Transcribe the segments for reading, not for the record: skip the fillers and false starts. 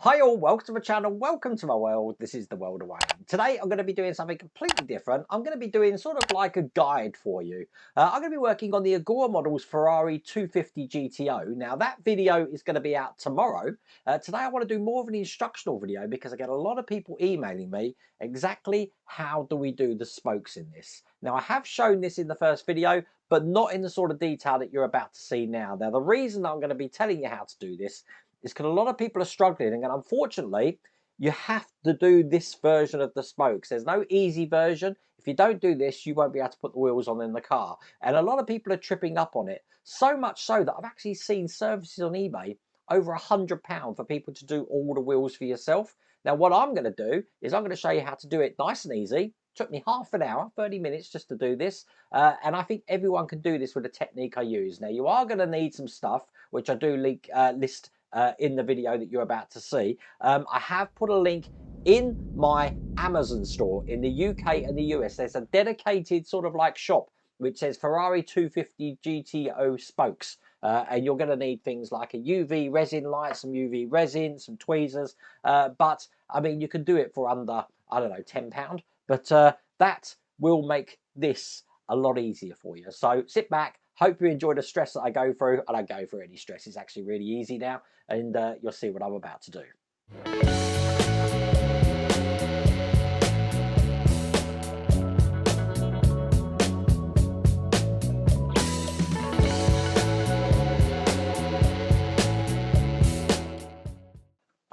Hi all, welcome to my channel, welcome to my world. This is the world of Wayne. Today I'm going to be doing something completely different. I'm going to be doing sort of like a guide for you. I'm going to be working on the Agora model's Ferrari 250 GTO. Now that video is going to be out tomorrow. Today I want to do more of an instructional video because I get a lot of people emailing me exactly how do we do the spokes in this. Now I have shown this in the first video, but not in the sort of detail that you're about to see now. Now the reason I'm going to be telling you how to do this is because a lot of people are struggling, and unfortunately you have to do this version of the spokes. There's no easy version. If you don't do this, you won't be able to put the wheels on in the car, and a lot of people are tripping up on it, so much so that I've actually seen services on eBay over £100 for people to do all the wheels for yourself. Now what I'm going to do is I'm going to show you how to do it nice and easy. Took me half an hour, 30 minutes just to do this, and I think everyone can do this with the technique I use. Now you are going to need some stuff which I do list in the video that you're about to see. I have put a link in my Amazon store in the UK and the US. There's a dedicated sort of like shop which says Ferrari 250 GTO spokes. And you're going to need things like a UV resin light, some UV resin, some tweezers. But I mean, you can do it for under, I don't know, £10. But that will make this a lot easier for you. So sit back. Hope you enjoy the stress that I go through. I don't go through any stress. It's actually really easy now, and you'll see what I'm about to do.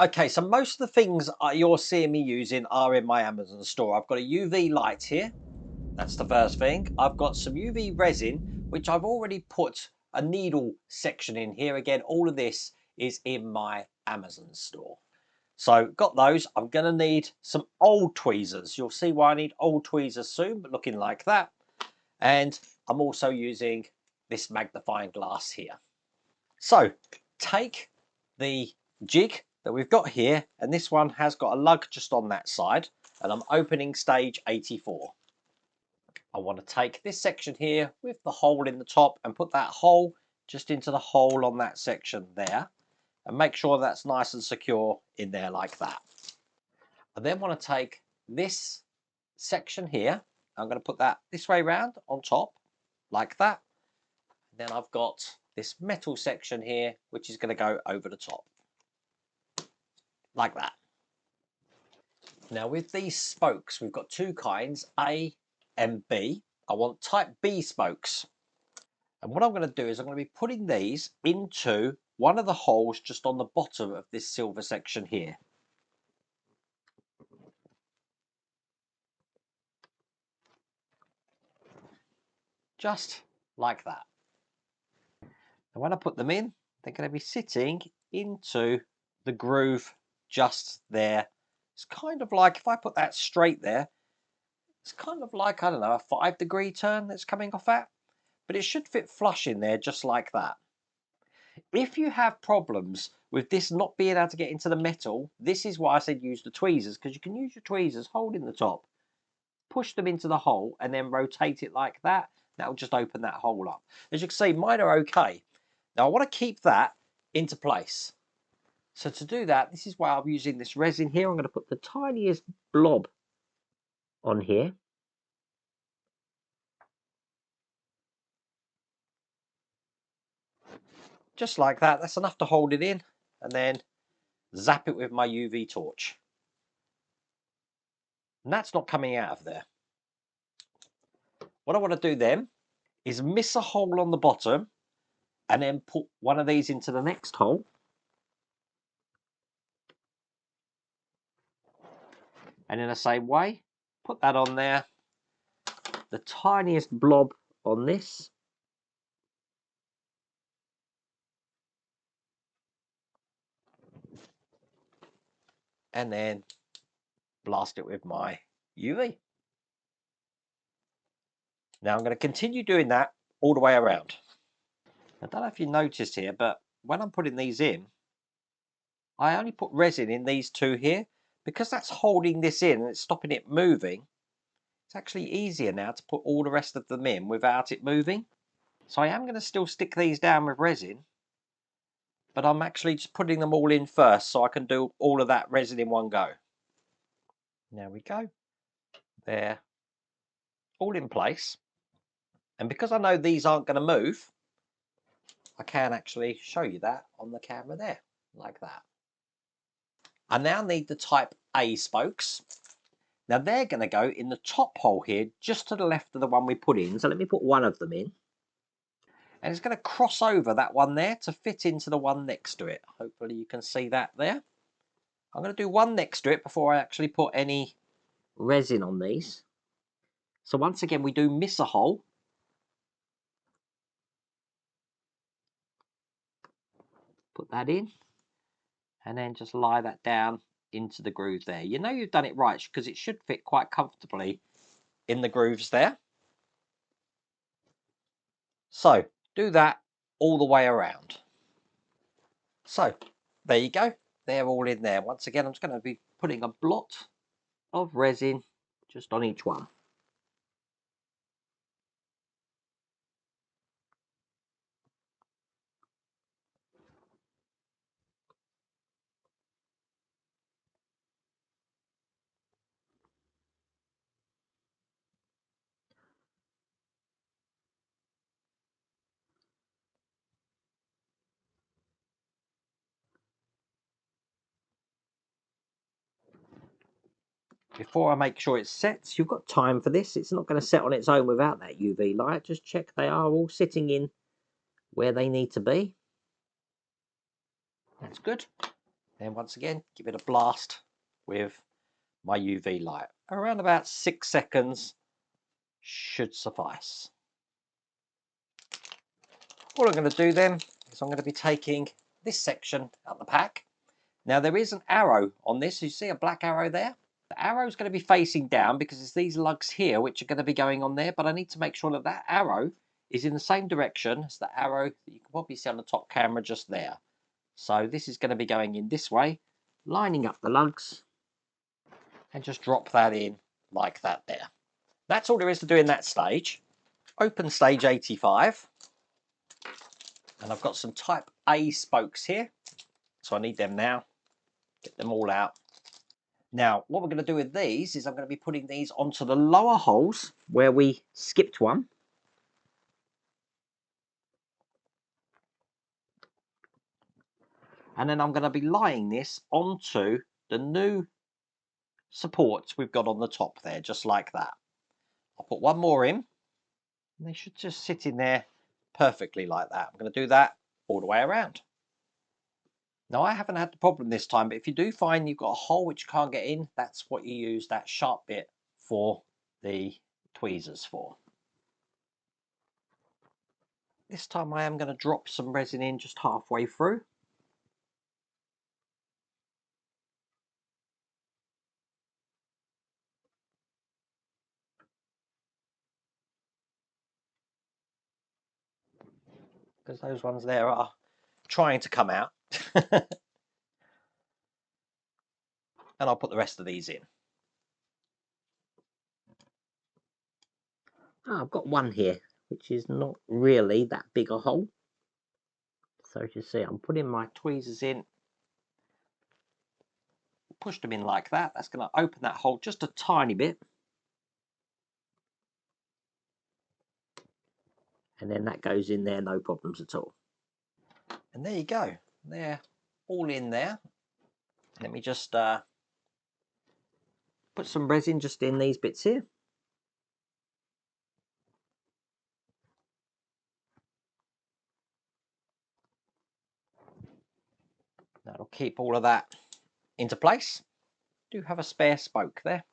Okay, so most of the things you're seeing me using are in my Amazon store. I've got a UV light here. That's the first thing. I've got some UV resin, which I've already put a needle section in here. Again, all of this is in my Amazon store. So got those. I'm going to need some old tweezers. You'll see why I need old tweezers soon, but looking like that. And I'm also using this magnifying glass here. So take the jig that we've got here, and this one has got a lug just on that side, and I'm opening stage 84. I want to take this section here with the hole in the top and put that hole just into the hole on that section there, and make sure that's nice and secure in there like that. I then want to take this section here. I'm going to put that this way round on top like that. Then I've got this metal section here which is going to go over the top like that. Now with these spokes we've got two kinds, A and B. I want type B spokes, and what I'm going to do is I'm going to be putting these into one of the holes just on the bottom of this silver section here. Just like that. And when I put them in, they're going to be sitting into the groove just there. It's kind of like, if I put that straight there, it's kind of like, I don't know, a 5-degree turn that's coming off at, but it should fit flush in there just like that. If you have problems with this not being able to get into the metal, this is why I said use the tweezers, because you can use your tweezers holding the top, push them into the hole and then rotate it like that. That'll just open that hole up. As you can see, mine are okay. Now I want to keep that into place. So to do that, this is why I'm using this resin here. I'm going to put the tiniest blob on here. Just like that. That's enough to hold it in, and then zap it with my UV torch. And that's not coming out of there. What I want to do then is miss a hole on the bottom and then put one of these into the next hole. And in the same way, put that on there. The tiniest blob on this. And then blast it with my UV. Now I'm going to continue doing that all the way around. I don't know if you noticed here, but when I'm putting these in, I only put resin in these two here because that's holding this in and it's stopping it moving. It's actually easier now to put all the rest of them in without it moving. So I am going to still stick these down with resin, but I'm actually just putting them all in first so I can do all of that resin in one go. There we go. They're all in place. And because I know these aren't going to move, I can actually show you that on the camera there, like that. I now need the type A spokes. Now they're going to go in the top hole here, just to the left of the one we put in. So let me put one of them in. And it's going to cross over that one there to fit into the one next to it. Hopefully you can see that there. I'm going to do one next to it before I actually put any resin on these. So once again, we do miss a hole. Put that in. And then just lie that down into the groove there. You know you've done it right because it should fit quite comfortably in the grooves there. So do that all the way around. So there you go. They're all in there. Once again, I'm just going to be putting a blot of resin just on each one. Before I make sure it sets, you've got time for this. It's not going to set on its own without that UV light. Just check they are all sitting in where they need to be. That's good. Then once again, give it a blast with my UV light. Around about 6 seconds should suffice. What I'm going to do then is I'm going to be taking this section out the pack. Now there is an arrow on this. You see a black arrow there? The arrow is going to be facing down because it's these lugs here which are going to be going on there, but I need to make sure that that arrow is in the same direction as the arrow that you can probably see on the top camera just there. So this is going to be going in this way, lining up the lugs, and just drop that in like that there. That's all there is to do in that stage. Open stage 85, and I've got some type A spokes here, so I need them now. Get them all out. Now, what we're going to do with these is I'm going to be putting these onto the lower holes where we skipped one. And then I'm going to be lying this onto the new supports we've got on the top there, just like that. I'll put one more in, and they should just sit in there perfectly like that. I'm going to do that all the way around. Now, I haven't had the problem this time, but if you do find you've got a hole which you can't get in, that's what you use that sharp bit for the tweezers for. This time I am going to drop some resin in just halfway through. Because those ones there are trying to come out. And I'll put the rest of these in. I've got one here, which is not really that big a hole. So as you see, I'm putting my tweezers in, push them in like that. That's going to open that hole just a tiny bit. And then that goes in there, no problems at all. And there you go. They're all in there. Let me just put some resin just in these bits here. That'll keep all of that into place. Do have a spare spoke there.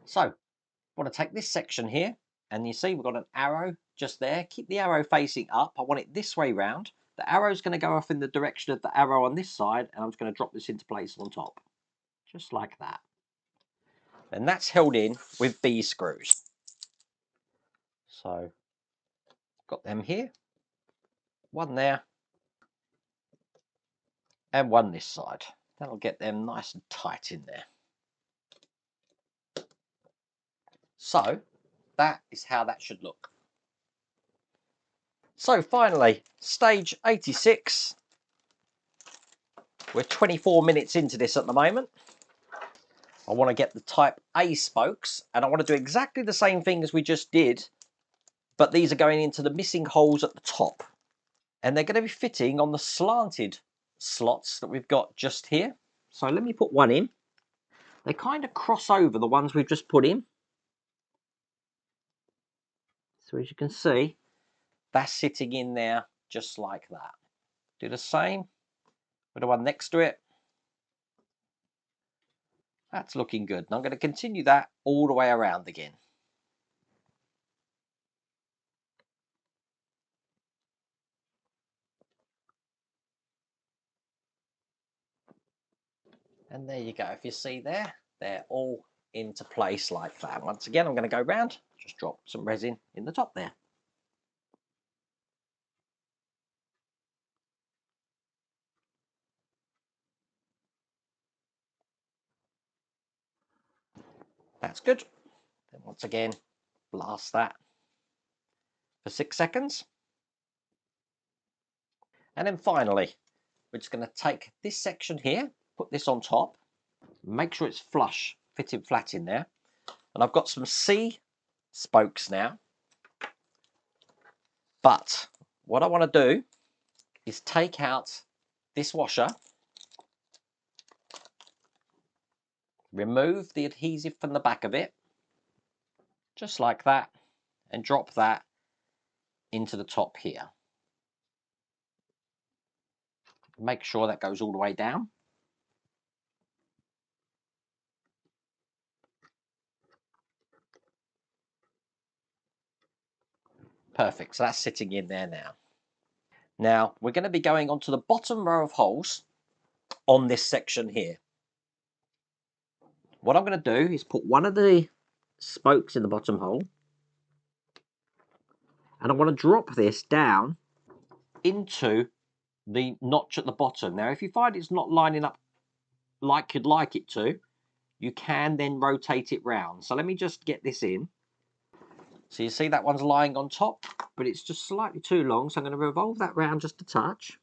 So, I want to take this section here, and you see we've got an arrow just there. Keep the arrow facing up. I want it this way round. The arrow's going to go off in the direction of the arrow on this side, and I'm just going to drop this into place on top. Just like that. And that's held in with these screws. So, got them here. One there. And one this side. That'll get them nice and tight in there. So, that is how that should look. So finally, stage 86. We're 24 minutes into this at the moment. I want to get the type A spokes, and I want to do exactly the same thing as we just did, but these are going into the missing holes at the top. And they're going to be fitting on the slanted slots that we've got just here. So let me put one in. They kind of cross over the ones we've just put in. So as you can see, that's sitting in there just like that. Do the same with the one next to it. That's looking good. And I'm going to continue that all the way around again. And there you go. If you see there, they're all into place like that. Once again, I'm going to go round, just drop some resin in the top there. That's good. Then once again, blast that for 6 seconds. And then finally, we're just going to take this section here, put this on top, make sure it's flush, fitting flat in there. And I've got some C spokes now. But what I want to do is take out this washer, remove the adhesive from the back of it, just like that, and drop that into the top here. Make sure that goes all the way down. Perfect, so that's sitting in there now. Now, we're going to be going onto the bottom row of holes on this section here. What I'm going to do is put one of the spokes in the bottom hole, and I want to drop this down into the notch at the bottom. Now, if you find it's not lining up like you'd like it to, you can then rotate it round. So let me just get this in. So you see that one's lying on top, but it's just slightly too long. So I'm going to revolve that round just a touch.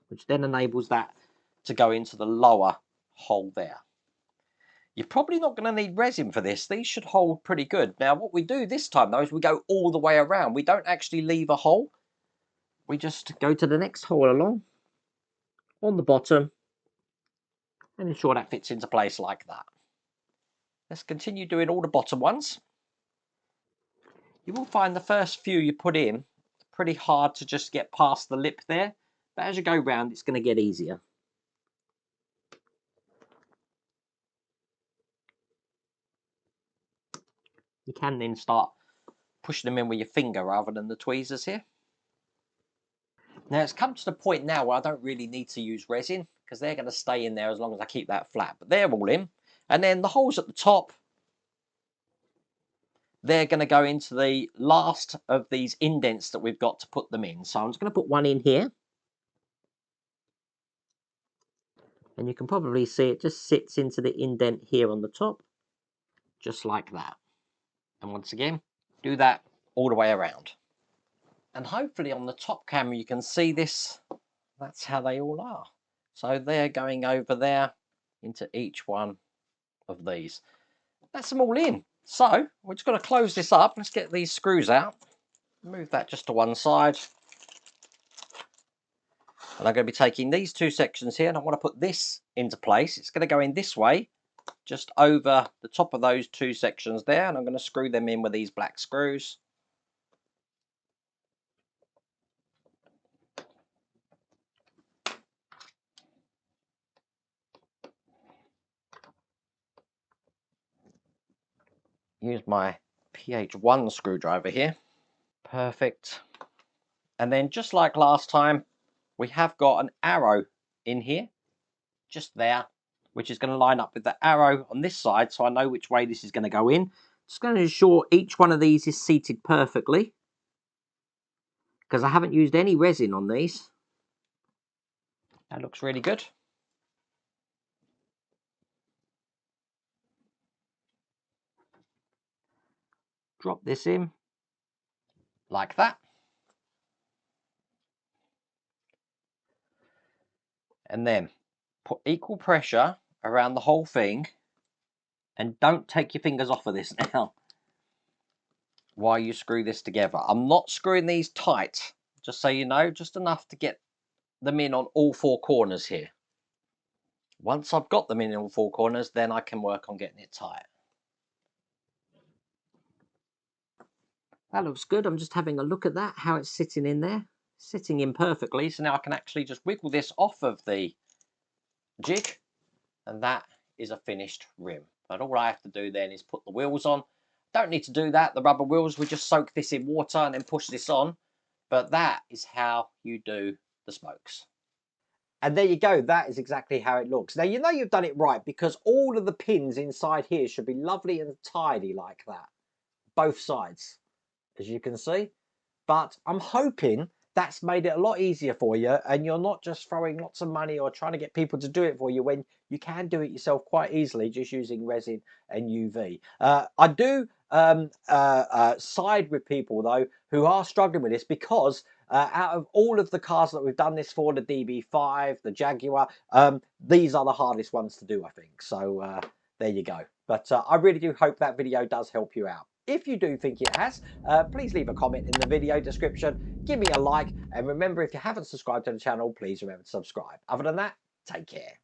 Which then enables that to go into the lower hole there. You're probably not going to need resin for this. These should hold pretty good. Now, what we do this time, though, is we go all the way around. We don't actually leave a hole. We just go to the next hole along on the bottom and ensure that fits into place like that. Let's continue doing all the bottom ones. You will find the first few you put in pretty hard to just get past the lip there, but as you go round, it's going to get easier. You can then start pushing them in with your finger rather than the tweezers here. Now it's come to the point now where I don't really need to use resin because they're going to stay in there as long as I keep that flat, but they're all in. And then the holes at the top, they're going to go into the last of these indents that we've got to put them in. So I'm just going to put one in here. And you can probably see it just sits into the indent here on the top, just like that. And once again, do that all the way around. And hopefully on the top camera you can see this. That's how they all are. So they're going over there into each one of these. That's them all in. So we're just going to close this up. Let's get these screws out. Move that just to one side. And I'm going to be taking these two sections here and I want to put this into place. It's going to go in this way, just over the top of those two sections there. And I'm going to screw them in with these black screws. Use my PH1 screwdriver here. Perfect. And then just like last time, we have got an arrow in here, just there, which is going to line up with the arrow on this side, so I know which way this is going to go in. Just going to ensure each one of these is seated perfectly, because I haven't used any resin on these. That looks really good. Drop this in like that. And then put equal pressure around the whole thing, and don't take your fingers off of this now while you screw this together. I'm not screwing these tight, just so you know, just enough to get them in on all four corners here. Once I've got them in all four corners, then I can work on getting it tight. That looks good. I'm just having a look at that, how it's sitting in there. Sitting in perfectly, so now I can actually just wiggle this off of the jig, and that is a finished rim. But all I have to do then is put the wheels on. Don't need to do that, the rubber wheels, we just soak this in water and then push this on. But that is how you do the spokes. And there you go, that is exactly how it looks. Now you know you've done it right, because all of the pins inside here should be lovely and tidy like that. Both sides, as you can see. But I'm hoping that's made it a lot easier for you, and you're not just throwing lots of money or trying to get people to do it for you when you can do it yourself quite easily just using resin and UV. I do side with people though who are struggling with this, because out of all of the cars that we've done this for, the DB5, the Jaguar, these are the hardest ones to do, I think. So there you go. But I really do hope that video does help you out. If you do think it has, please leave a comment in the video description, give me a like, and remember, if you haven't subscribed to the channel, please remember to subscribe. Other than that, take care.